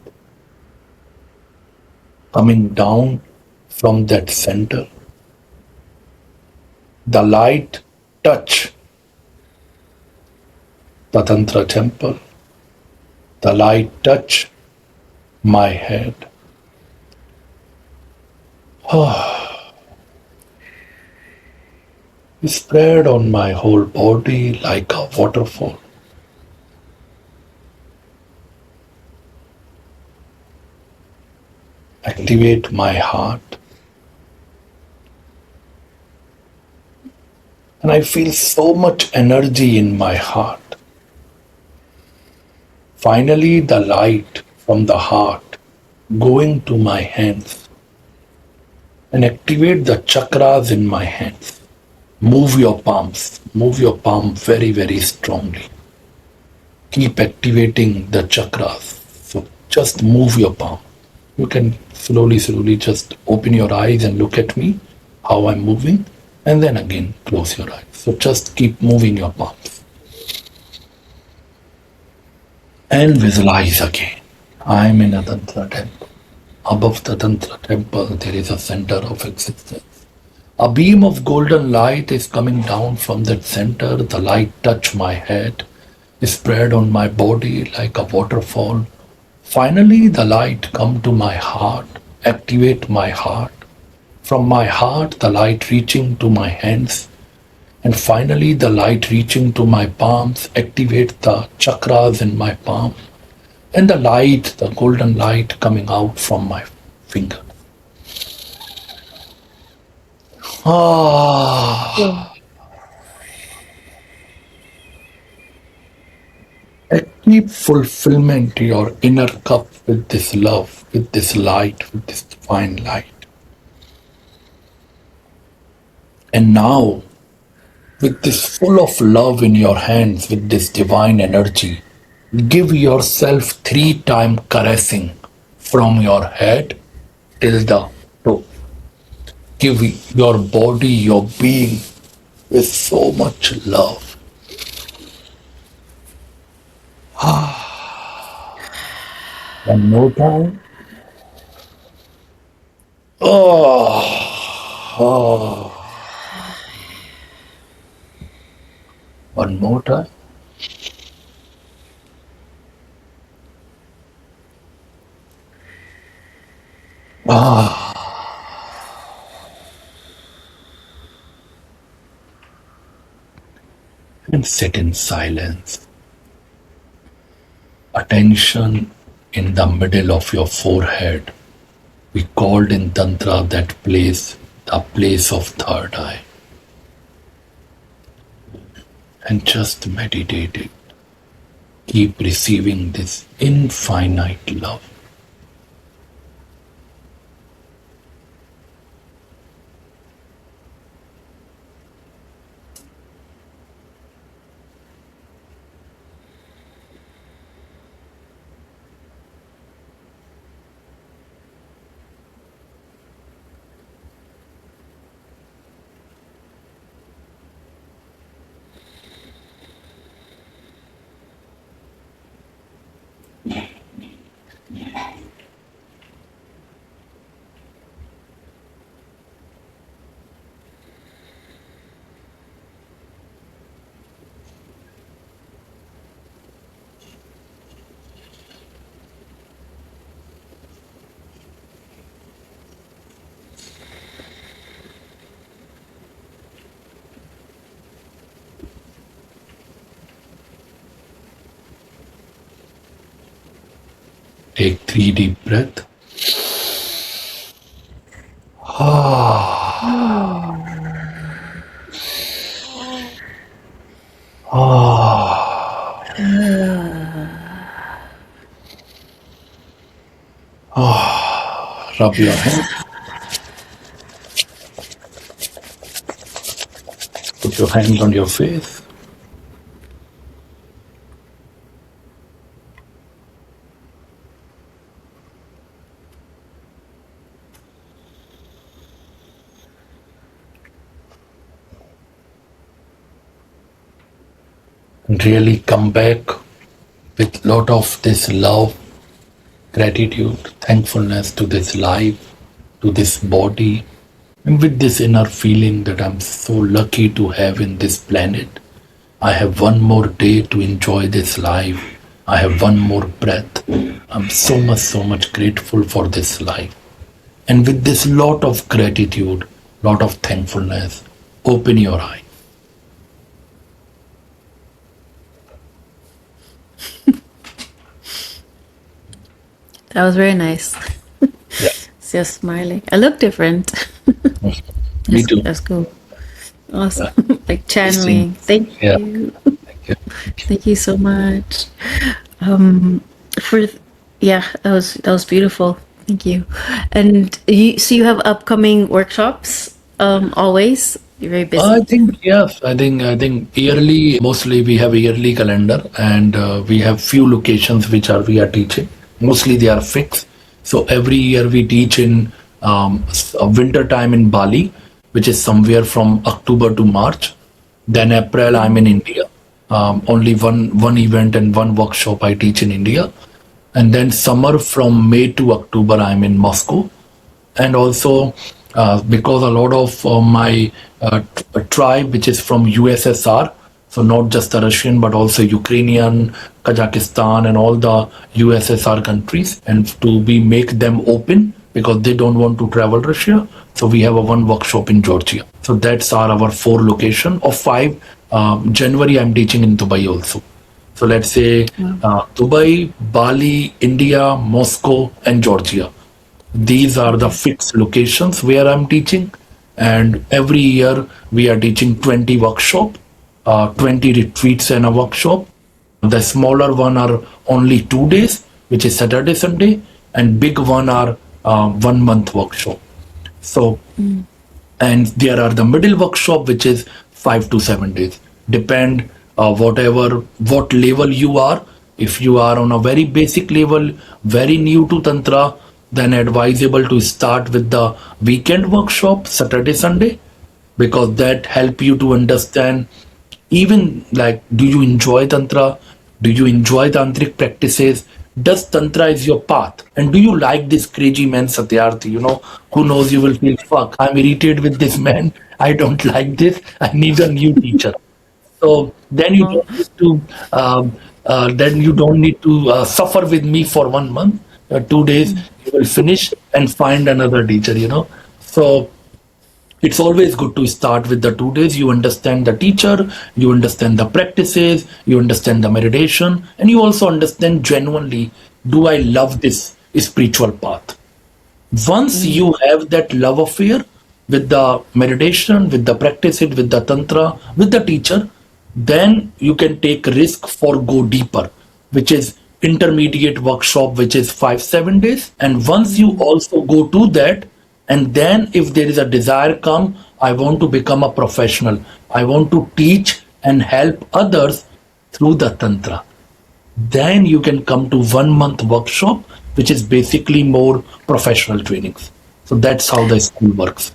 coming down from that center. The light touch the Tantra temple. The light touch my head. Spread on my whole body like a waterfall. Activate my heart. And I feel so much energy in my heart. Finally, the light from the heart going to my hands and activate the chakras in my hands. Move your palms. Move your palm very, very strongly. Keep activating the chakras. So just move your palm. You can slowly, slowly just open your eyes and look at me, how I'm moving, and then again close your eyes. So just keep moving your palms. And visualize again. I'm in a Tantra temple. Above the Tantra temple, there is a center of existence. A beam of golden light is coming down from that center. The light touch my head, spread on my body like a waterfall. Finally, the light come to my heart, activate my heart. From my heart, the light reaching to my hands. And finally, the light reaching to my palms, activate the chakras in my palm. And the light, the golden light coming out from my finger. Ah. Keep fulfillment your inner cup with this love, with this light, with this divine light. And now, with this full of love in your hands, with this divine energy, give yourself 3 times caressing from your head till the toe. Give your body, your being with so much love. One more time. One more time. sit in silence. Attention in the middle of your forehead. We called in Tantra that place the place of third eye. And just meditate it. Keep receiving this infinite love. Take 3 deep breaths. Rub your hand. Put your hands on your face. And really come back with lot of this love, gratitude, thankfulness to this life, to this body, and with this inner feeling that I'm so lucky to have in this planet. I have one more day to enjoy this life. I have one more breath. I'm so much grateful for this life. And with this lot of gratitude, lot of thankfulness, open your eyes. That was very nice. Yeah, Just smiling. I look different. me too. That's cool. Awesome. Like Same. channeling. Thank Yeah, you. thank you. Thank you so much. For yeah, that was beautiful. Thank you. And so you have upcoming workshops always? You're very I busy. think yes. I think yearly. Mostly we have a yearly calendar, and we have few locations which are we are teaching. Mostly they are fixed. So every year we teach in winter time in Bali, which is somewhere from October to March. Then April I'm in India. Only one event and one workshop I teach in India, and then summer from May to October I'm in Moscow. And also because a lot of my tribe, which is from USSR, so not just the Russian but also Ukrainian, Kazakhstan, and all the USSR countries, and to be make them open because they don't want to travel Russia. So we have a one workshop in Georgia. So that's our 4 location of 5. January I'm teaching in Dubai also. So let's say Dubai, Bali, India, Moscow, and Georgia. These are the fixed locations where I'm teaching, and every year we are teaching 20 workshop, 20 retreats and a workshop. The smaller one are only 2 days, which is Saturday, Sunday, and big one are 1 month workshop. So and there are the middle workshop which is 5 to 7 days, depend what level you are. If you are on a very basic level, very new to tantra, then advisable to start with the weekend workshop Saturday Sunday, because that help you to understand, even like, do you enjoy tantra, do you enjoy tantric practices, does tantra is your path, and do you like this crazy man Satyarthi, who knows, you will feel, fuck, I'm irritated with this man, I don't like this, I need a new teacher. So then you Oh, don't need to suffer with me for 1 month. 2 days you will finish and find another teacher. So It's always good to start with the 2 days. You understand the teacher, you understand the practices, you understand the meditation, and you also understand genuinely, do I love this spiritual path? Once you have that love affair with the meditation, with the practice, with the tantra, with the teacher, then you can take risk for go deeper, which is intermediate workshop, which is 5 7 days. And once you also go to that, and then if there is a desire come, I want to become a professional, I want to teach and help others through the tantra, then you can come to 1 month workshop, which is basically more professional trainings. So that's how the school works.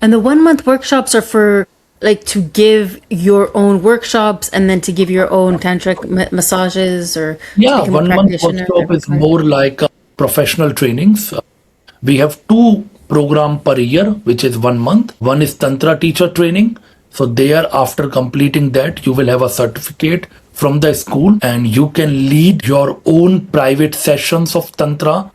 And the 1 month workshops are for like to give your own workshops and then to give your own tantric massages or to Yeah, become a 1 month practitioner. workshop is more like professional trainings. We have two program per year, which is 1 month. One is Tantra teacher training. So there, after completing that, you will have a certificate from the school, and you can lead your own private sessions of Tantra,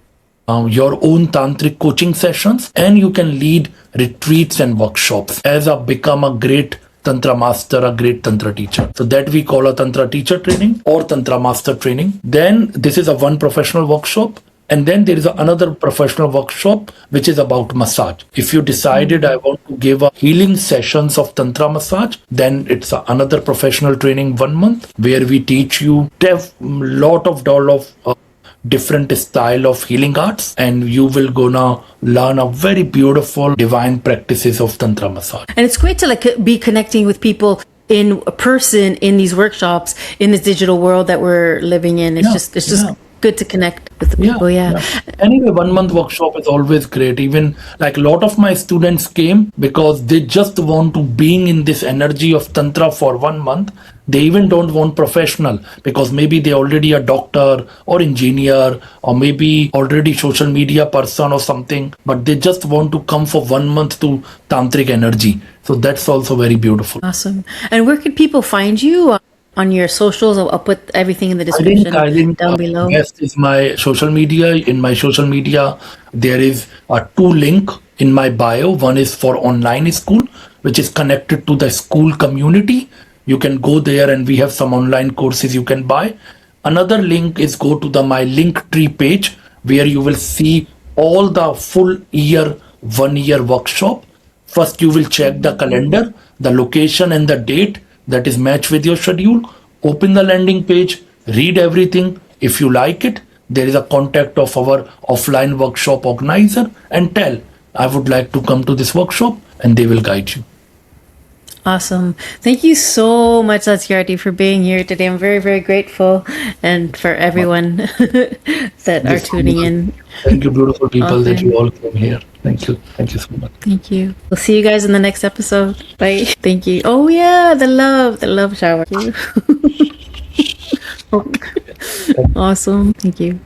your own tantric coaching sessions, and you can lead retreats and workshops as a become a great tantra master, a great tantra teacher. So that we call a tantra teacher training or tantra master training. Then this is a one professional workshop. And then there is another professional workshop which is about massage. If you decided I want to give a healing sessions of tantra massage, then it's another professional training 1 month where we teach you lot of different style of healing arts, and you will gonna learn a very beautiful divine practices of tantra massage. And it's great to like be connecting with people in person in these workshops in this digital world that we're living in. It's just good to connect with the people. Anyway, 1 month workshop is always great. Even like a lot of my students came because they just want to being in this energy of tantra for 1 month. They even don't want professional because maybe they already a doctor or engineer or maybe already social media person or something, but they just want to come for 1 month to tantric energy. So that's also very beautiful. Awesome. And where could people find you? On your socials, I'll put everything in the description I think down below. Yes, is my social media. In my social media, there is a two link in my bio. One is for online school, which is connected to the school community. You can go there and we have some online courses you can buy. Another link is go to the my Linktree page where you will see all the full year, 1 year workshop. First, you will check the calendar, the location and the date that is matched with your schedule. Open the landing page, read everything. If you like it, there is a contact of our offline workshop organizer and tell, I would like to come to this workshop, and they will guide you. Awesome. Thank you so much, Satyarthi, for being here today. I'm very, very grateful, and for everyone that are tuning in. Thank you, beautiful people, that you all came here. Thank you. Thank you so much. Thank you. We'll see you guys in the next episode. Bye. Thank you. Oh yeah, the love shower. Awesome. Thank you.